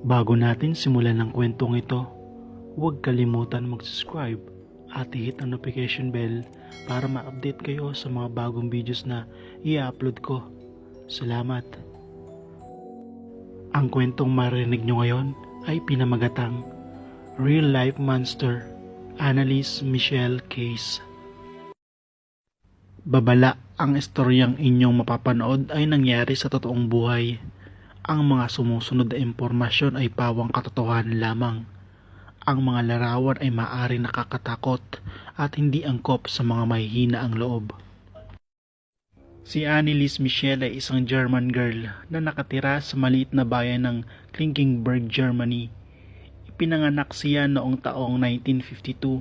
Bago natin simulan ang kwentong ito, huwag kalimutan mag-subscribe at i-hit ang notification bell para ma-update kayo sa mga bagong videos na i-upload ko. Salamat! Ang kwentong marinig nyo ngayon ay pinamagatang Real Life Monster, Annalise Michelle Case. Babala, ang istoryang inyong mapapanood ay nangyari sa totoong buhay. Ang mga sumusunod na impormasyon ay pawang katotohanan lamang. Ang mga larawan ay maaaring nakakatakot at hindi angkop sa mga mahihina ang loob. Si Annalise Michelle ay isang German girl na nakatira sa maliit na bayan ng Klinkenberg, Germany. Ipinanganak siya noong taong 1952.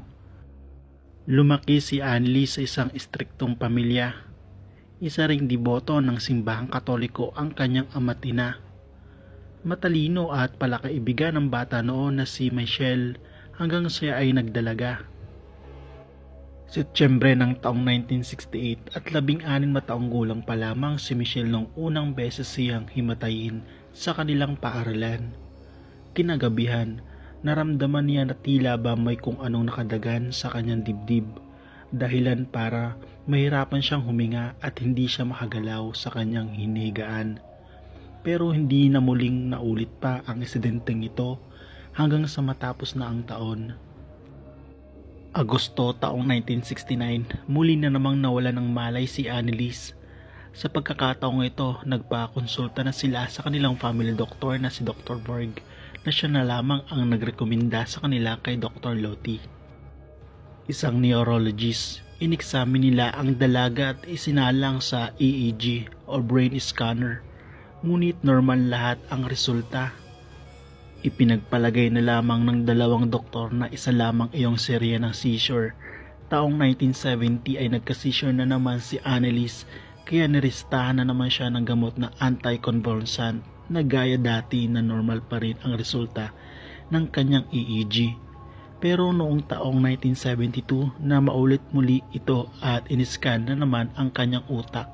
Lumaki si Annalise sa isang istriktong pamilya. Isa ring deboto ng simbahang Katoliko ang kanyang ama't ina. Matalino at palakaibigan ng bata noon na si Michelle hanggang siya ay nagdalaga. Setyembre ng taong 1968 at 16 na taong gulang pa lamang si Michelle nung unang beses siyang himatayin sa kanilang paaralan. Kinagabihan, naramdaman niya na tila ba may kung anong nakadagan sa kanyang dibdib, dahilan para mahirapan siyang huminga at hindi siya makagalaw sa kanyang hinigaan. Pero hindi na muling naulit pa ang insidenteng ito hanggang sa matapos na ang taon. Agosto taong 1969, muli na namang nawala ng malay si Annalise. Sa pagkakataong ito, nagpakonsulta na sila sa kanilang family doctor na si Dr. Borg, na siya na lamang ang nagrekomenda sa kanila kay Dr. Lotti. Isang neurologist, ineksamin nila ang dalaga at isinalang sa EEG o brain scanner, ngunit normal lahat ang resulta. Ipinagpalagay na lamang ng dalawang doktor na isa lamang iyong serye ng seizure. Taong 1970 ay nagka-seizure na naman si Annalise, kaya niristahan na naman siya ng gamot na anticonvulsant na gaya dati na normal pa rin ang resulta ng kanyang EEG. Pero noong taong 1972 na maulit muli ito at iniscan na naman ang kanyang utak.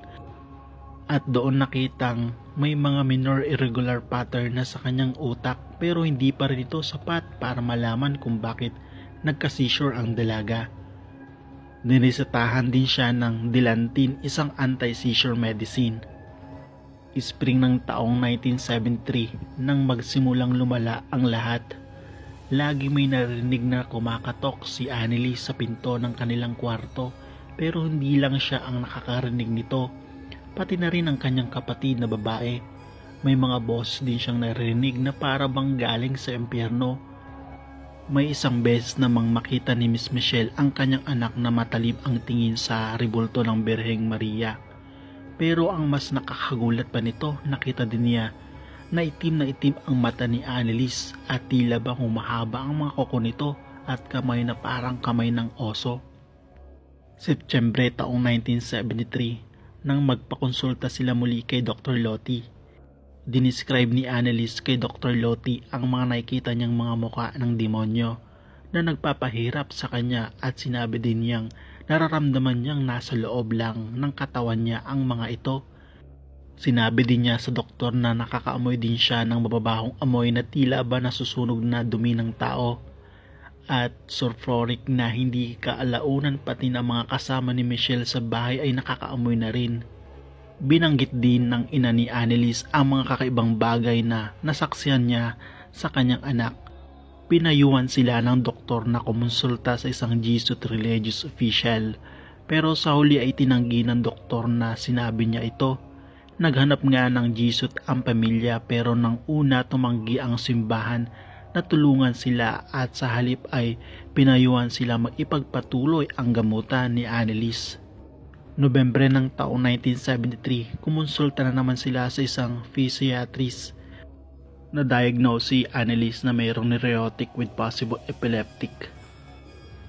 At doon nakitang may mga minor irregular pattern na sa kanyang utak, pero hindi pa rin ito sapat para malaman kung bakit nagka-seizure ang dalaga. Niresetahan din siya ng Dilantin, isang anti-seizure medicine. Spring ng taong 1973 nang magsimulang lumala ang lahat. Lagi may narinig na kumakatok si Annalise sa pinto ng kanilang kwarto, pero hindi lang siya ang nakakarinig nito. Pati na rin ang kanyang kapatid na babae. May mga boses din siyang narinig na para bang galing sa impyerno. May isang beses namang makita ni Miss Michelle ang kanyang anak na matalim ang tingin sa rebulto ng Birheng Maria. Pero ang mas nakakagulat pa nito, nakita din niya na itim ang mata ni Annalise at tila bang humahaba ang mga kuko nito at kamay na parang kamay ng oso. Setyembre taong 1973, nang magpakonsulta sila muli kay Dr. Lotti. Dinescribe ni Annalise kay Dr. Lotti ang mga nakikita niyang mga muka ng demonyo na nagpapahirap sa kanya at sinabi din niyang nararamdaman niyang nasa loob lang ng katawan niya ang mga ito. Sinabi din niya sa doktor na nakakaamoy din siya ng mababahong amoy na tila ba nasusunog na dumi ng tao. At sulfuric na hindi kaalaunan pati na mga kasama ni Michelle sa bahay ay nakakaamoy na rin. Binanggit din ng ina ni Annalise ang mga kakaibang bagay na nasaksihan niya sa kanyang anak. Pinayuhan sila ng doktor na kumonsulta sa isang Jesuit religious official, pero sa huli ay tinanggi ng doktor na sinabi niya ito. Naghanap nga ng Jesuit ang pamilya, pero nang una tumanggi ang simbahan na tulungan sila at sa halip ay pinayuhan sila magipagpatuloy ang gamutan ni Annalise. Nobyembre ng taong 1973, kumonsulta na naman sila sa isang physiatrist. Na-diagnose si Annalise na mayroong neurotic with possible epileptic.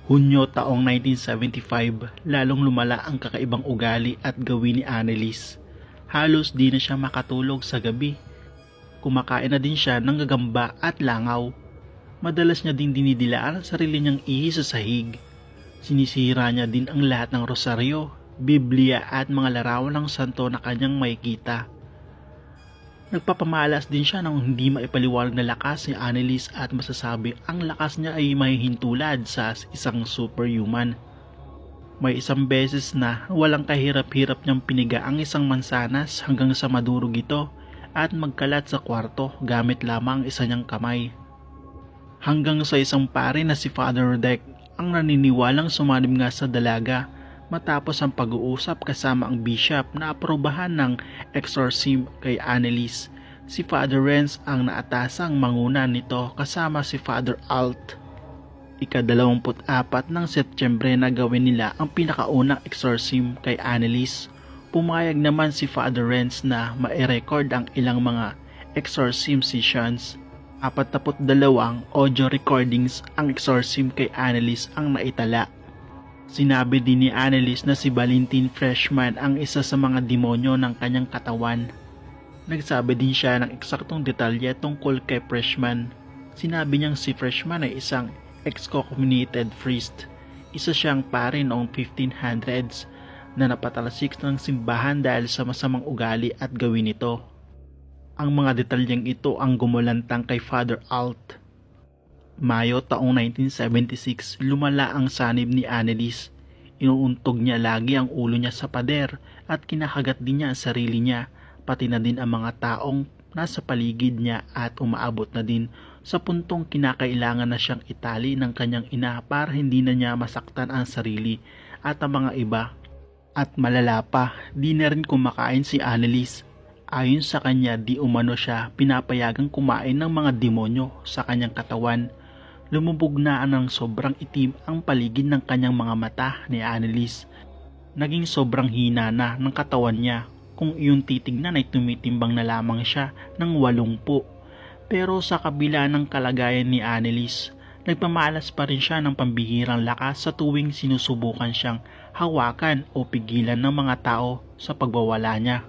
Hunyo taong 1975, lalong lumala ang kakaibang ugali at gawin ni Annalise. Halos di na siya makatulog sa gabi. Kumakain na din siya ng gagamba at langaw. Madalas niya din dinidilaan ang sarili niyang ihi sa sahig. Sinisira niya din ang lahat ng rosaryo, Biblia at mga larawan ng santo na kanyang makikita. Nagpapamalas din siya ng hindi maipaliwanag na lakas ni Annalise at masasabi ang lakas niya ay mahihintulad sa isang superhuman. May isang beses na walang kahirap-hirap niyang piniga ang isang mansanas hanggang sa madurog ito at magkalat sa kwarto gamit lamang ang isa niyang kamay. Hanggang sa isang pare na si Father Rodek ang naniniwalang sumanib nga sa dalaga matapos ang pag-uusap kasama ang bishop na aprobahan ng exorcism kay Annalise. Si Father Renz ang naatasang manguna nito kasama si Father Alt. Ika-24 ng Setyembre na gawin nila ang pinakaunang exorcism kay Annalise. Pumayag naman si Father Renz na ma-record ang ilang mga exorcism sessions. 42 audio recordings ang exorcism kay Annalise ang naitala. Sinabi din ni Annalise na si Valentin Freshman ang isa sa mga demonyo ng kanyang katawan. Nagsabi din siya ng eksaktong detalye tungkol kay Freshman. Sinabi niyang si Freshman ay isang excommunicated priest. Isa siyang pare noong 1500s na napatalasik ng simbahan dahil sa masamang ugali at gawin nito. Ang mga detalyeng ito ang gumulantang kay Father Alt. Mayo taong 1976, lumala ang sanib ni Annalise. Inuuntog niya lagi ang ulo niya sa pader at kinakagat din niya ang sarili niya, pati na din ang mga taong nasa paligid niya at umaabot na din sa puntong kinakailangan na siyang itali ng kanyang ina para hindi na niya masaktan ang sarili at ang mga iba. At malala pa, di na rin kumakain si Annalise. Ayon sa kanya, di umano siya pinapayagang kumain ng mga demonyo sa kanyang katawan. Lumubog na ng sobrang itim ang paligid ng kanyang mga mata ni Annalise. Naging sobrang hina na ng katawan niya. Kung iyong titignan ay tumitimbang na lamang siya ng 80. Pero sa kabila ng kalagayan ni Annalise, nagpamalas pa rin siya ng pambihirang lakas sa tuwing sinusubukan siyang hawakan o pigilan ng mga tao sa pagbawala niya.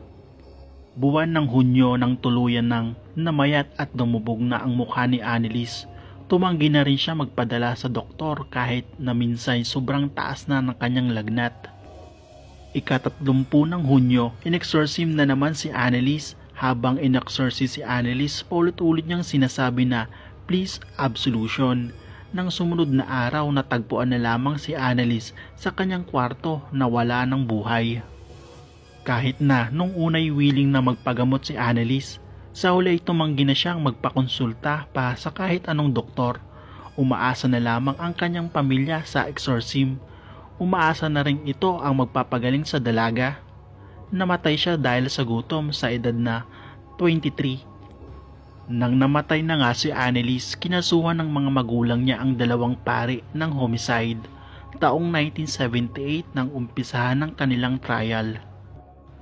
Buwan ng Hunyo nang tuluyan ng namayat at dumubog na ang mukha ni Annalise, tumanggi na rin siya magpadala sa doktor kahit na minsan sobrang taas na ng kanyang lagnat. Ika-30 ng Hunyo, inexorcism na naman si Annalise. Habang inexorcise si Annalise, paulit-ulit niyang sinasabi na please absolution. Nang sumunod na araw, natagpuan na lamang si Annalise sa kanyang kwarto na wala ng buhay. Kahit na nung unay willing na magpagamot si Annalise, sa huli ay tumanggi na siyang magpakonsulta pa sa kahit anong doktor. Umaasa na lamang ang kanyang pamilya sa exorcism. Umaasa na rin ito ang magpapagaling sa dalaga. Namatay siya dahil sa gutom sa edad na 23. Nang namatay na nga si Annalise, kinasuhan ng mga magulang niya ang dalawang pari ng homicide. Taong 1978 nang umpisahan ng kanilang trial.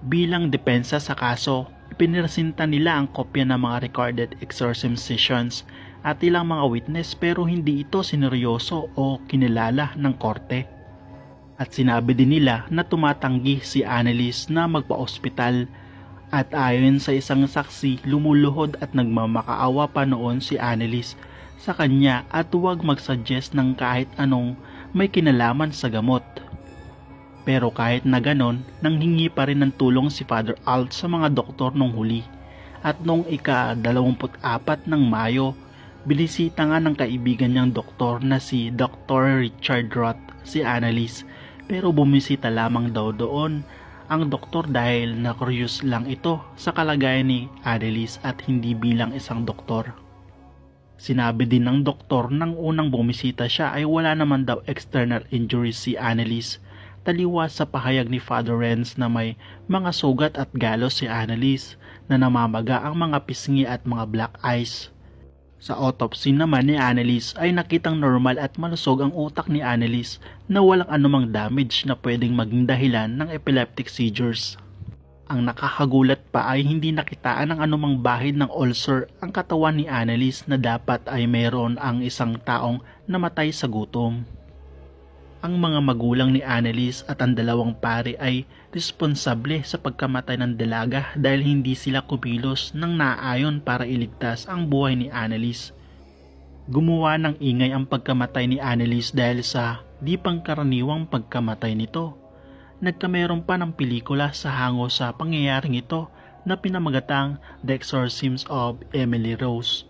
Bilang depensa sa kaso, ipinresinta nila ang kopya ng mga recorded exorcism sessions at ilang mga witness pero hindi ito sineryoso o kinilala ng korte. At sinabi din nila na tumatanggi si Annalise na magpa-ospital at ayon sa isang saksi, lumuluhod at nagmamakaawa pa noon si Annalise sa kanya at huwag mag-suggest ng kahit anong may kinalaman sa gamot. Pero kahit na ganon, nanghingi pa rin ng tulong si Father Alt sa mga doktor nung huli. At noong ika-24 ng Mayo, binisita nga ng kaibigan niyang doktor na si Dr. Richard Roth si Annalise. Pero bumisita lamang daw doon ang doktor dahil na-curious lang ito sa kalagayan ni Annalise at hindi bilang isang doktor. Sinabi din ng doktor nang unang bumisita siya ay wala naman daw external injuries si Annalise. Taliwas sa pahayag ni Father Renz na may mga sugat at galos si Annalise na namamaga ang mga pisngi at mga black eyes. Sa autopsy naman ni Annalise ay nakitang normal at malusog ang utak ni Annalise na walang anumang damage na pwedeng maging dahilan ng epileptic seizures. Ang nakakagulat pa ay hindi nakitaan ng anumang bahid ng ulcer ang katawan ni Annalise na dapat ay mayroon ang isang taong namatay sa gutom. Ang mga magulang ni Annalise at ang dalawang pare ay responsable sa pagkamatay ng dalaga dahil hindi sila kumilos ng naaayon para iligtas ang buhay ni Annalise. Gumawa ng ingay ang pagkamatay ni Annalise dahil sa di pangkaraniwang pagkamatay nito. Nagkameron pa ng pelikula sa hango sa pangyayaring ito na pinamagatang The Exorcism of Emily Rose.